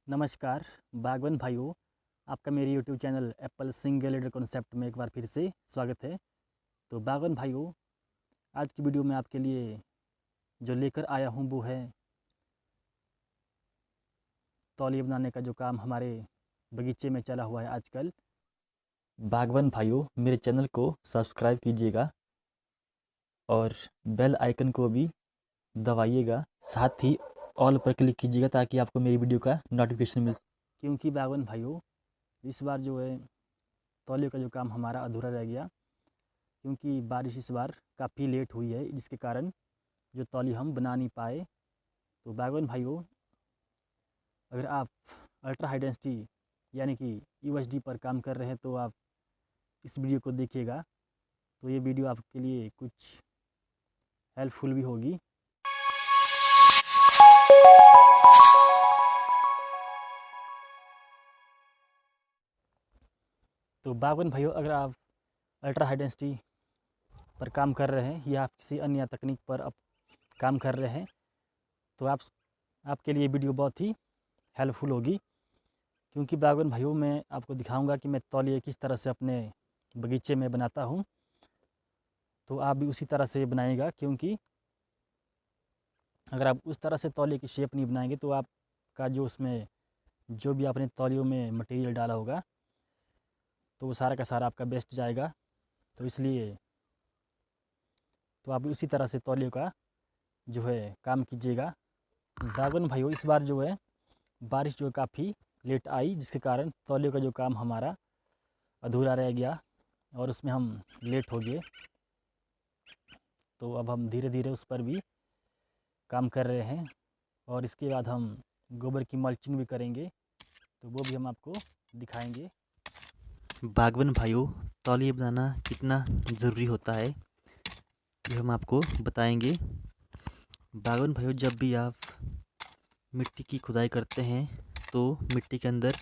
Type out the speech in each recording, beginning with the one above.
नमस्कार बागवान भाइयों, आपका मेरे YouTube channel Apple single leader concept में एक बार फिर से स्वागत है। तो बागवान भाइयों, आज की वीडियो में आपके लिए जो लेकर आया हूँ वो है तौलिया बनाने का जो काम हमारे बगीचे में चला हुआ है आजकल। बागवान भाइयों, मेरे चैनल को सब्सक्राइब कीजिएगा और बेल आइकन को भी दबाइएगा, साथ ही ऑल पर क्लिक कीजिएगा ताकि आपको मेरी वीडियो का नोटिफिकेशन मिल। क्योंकि बागवान भाइयों, इस बार जो है तौलिया का जो काम हमारा अधूरा रह गया, क्योंकि बारिश इस बार काफ़ी लेट हुई है, जिसके कारण जो तौलिया हम बना नहीं पाए। तो बागवान भाइयों, अगर आप अल्ट्रा हाई डेंसिटी यानी कि यूएचडी पर काम कर रहे हैं तो आप इस वीडियो को देखिएगा, तो ये वीडियो आपके लिए कुछ हेल्पफुल भी होगी। तो बागवान भाइयों, अगर आप अल्ट्रा हाई डेंसिटी पर काम कर रहे हैं या आप किसी अन्य तकनीक पर आप काम कर रहे हैं तो आपके लिए वीडियो बहुत ही हेल्पफुल होगी। क्योंकि बागवान भाइयों, मैं आपको दिखाऊंगा कि मैं तौलिया किस तरह से अपने बगीचे में बनाता हूं, तो आप भी उसी तरह से बनाइएगा। क्योंकि अगर आप उस तरह से तौलिया की शेप नहीं बनाएंगे तो आपका जो उसमें जो भी आपने तौलियों में मटेरियल डाला होगा तो वो सारा का सारा आपका बेस्ट जाएगा। तो इसलिए तो आप उसी तरह से तौलियों का जो है काम कीजिएगा। बागवान भाइयों, इस बार जो है बारिश जो काफ़ी लेट आई, जिसके कारण तौलियों का जो काम हमारा अधूरा रह गया और उसमें हम लेट हो गए। तो अब हम धीरे धीरे उस पर भी काम कर रहे हैं और इसके बाद हम गोबर की मल्चिंग भी करेंगे, तो वो भी हम आपको दिखाएंगे। बागवान भाइयों, तौलिया बनाना कितना ज़रूरी होता है ये हम आपको बताएंगे। बागवान भाइयों, जब भी आप मिट्टी की खुदाई करते हैं तो मिट्टी के अंदर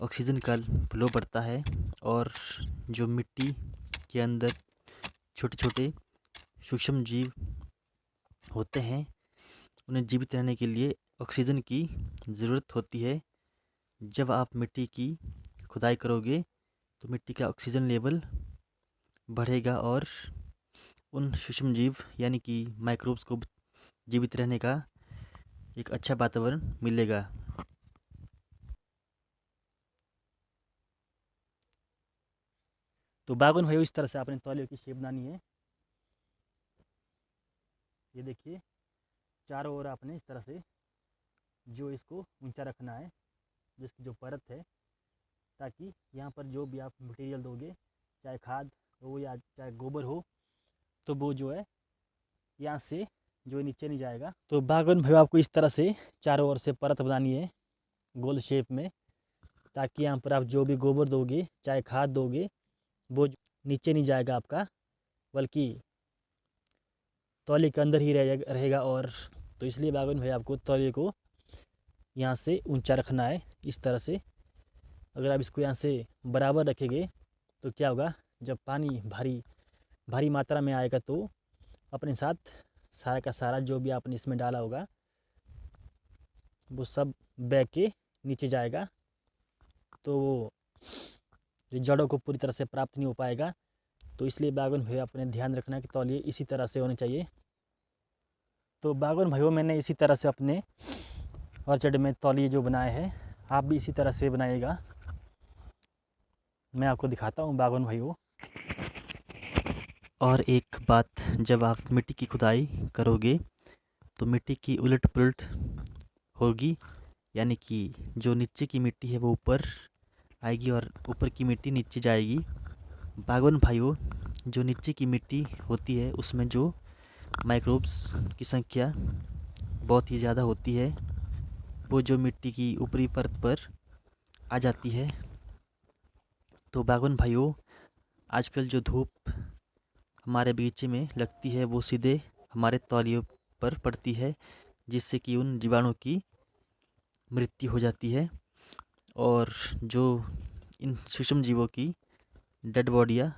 ऑक्सीजन का फ्लो बढ़ता है और जो मिट्टी के अंदर छोटे छोटे सूक्ष्म जीव होते हैं उन्हें जीवित रहने के लिए ऑक्सीजन की ज़रूरत होती है। जब आप मिट्टी की खुदाई करोगे तो मिट्टी का ऑक्सीजन लेवल बढ़ेगा और उन सूक्ष्म जीव यानी कि माइक्रोब्स को जीवित रहने का एक अच्छा वातावरण मिलेगा। तो बागवान भाइयों, इस तरह से आपने तौलिया की शेप बनानी है। ये देखिए, चारों ओर आपने इस तरह से जो इसको ऊंचा रखना है, जिसकी जो परत है, ताकि यहाँ पर जो भी आप मटेरियल दोगे, चाहे खाद हो या चाहे गोबर हो, तो वो जो है यहाँ से जो नीचे नहीं जाएगा। तो बागवान भाई, आपको इस तरह से चारों ओर से परत बनानी है गोल शेप में, ताकि यहाँ पर आप जो भी गोबर दोगे चाहे खाद दोगे वो नीचे नहीं जाएगा आपका, बल्कि तौलिए के अंदर ही रहेगा। और तो इसलिए बागवान भाई, आपको तौलिए को यहाँ से ऊंचा रखना है इस तरह से। अगर आप इसको यहाँ से बराबर रखेंगे तो क्या होगा, जब पानी भारी भारी मात्रा में आएगा तो अपने साथ सारा का सारा जो भी आपने इसमें डाला होगा वो सब बह के नीचे जाएगा, तो वो जड़ों को पूरी तरह से प्राप्त नहीं हो पाएगा। तो इसलिए बागवान भाइयों, अपने ध्यान रखना कि तौलिए इसी तरह से होने चाहिए। तो बागवान भाइयों, मैंने इसी तरह से अपने ऑर्चर्ड में तौलिए जो बनाए हैं, आप भी इसी तरह से बनाइएगा। मैं आपको दिखाता हूँ बागवान भाइयों। और एक बात, जब आप मिट्टी की खुदाई करोगे तो मिट्टी की उलट पुलट होगी, यानी कि जो नीचे की मिट्टी है वो ऊपर आएगी और ऊपर की मिट्टी नीचे जाएगी। बागवान भाइयों, जो नीचे की मिट्टी होती है उसमें जो माइक्रोब्स की संख्या बहुत ही ज़्यादा होती है, वो जो मिट्टी की ऊपरी परत पर आ जाती है। तो बागवान भाइयों, आजकल जो धूप हमारे बगीचे में लगती है वो सीधे हमारे तौलियों पर पड़ती है, जिससे कि उन जीवाणुओं की मृत्यु हो जाती है और जो इन सूक्ष्म जीवों की डेड बॉडियाँ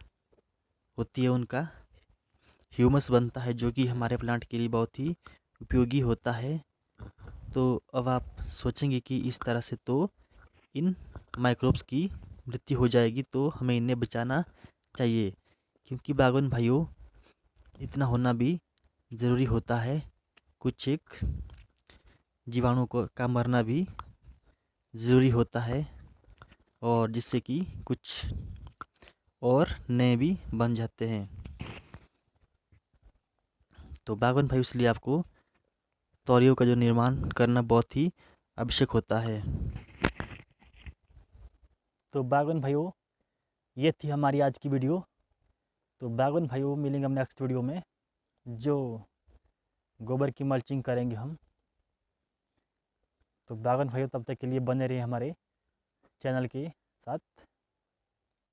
होती है उनका ह्यूमस बनता है, जो कि हमारे प्लांट के लिए बहुत ही उपयोगी होता है। तो अब आप सोचेंगे कि इस तरह से तो इन माइक्रोब्स की मृत्यु हो जाएगी, तो हमें इन्हें बचाना चाहिए। क्योंकि बागवान भाइयों, इतना होना भी ज़रूरी होता है। कुछ एक जीवाणु का मरना भी ज़रूरी होता है, और जिससे कि कुछ और नए भी बन जाते हैं। तो बागवान भाई, इसलिए आपको तौरियों का जो निर्माण करना बहुत ही आवश्यक होता है। तो बागवान भाइयों, ये थी हमारी आज की वीडियो। तो बागवान भाइयों, मिलेंगे हम नेक्स्ट वीडियो में, जो गोबर की मल्चिंग करेंगे हम। तो बागवान भाइयों, तब तक के लिए बने रहिए हमारे चैनल के साथ।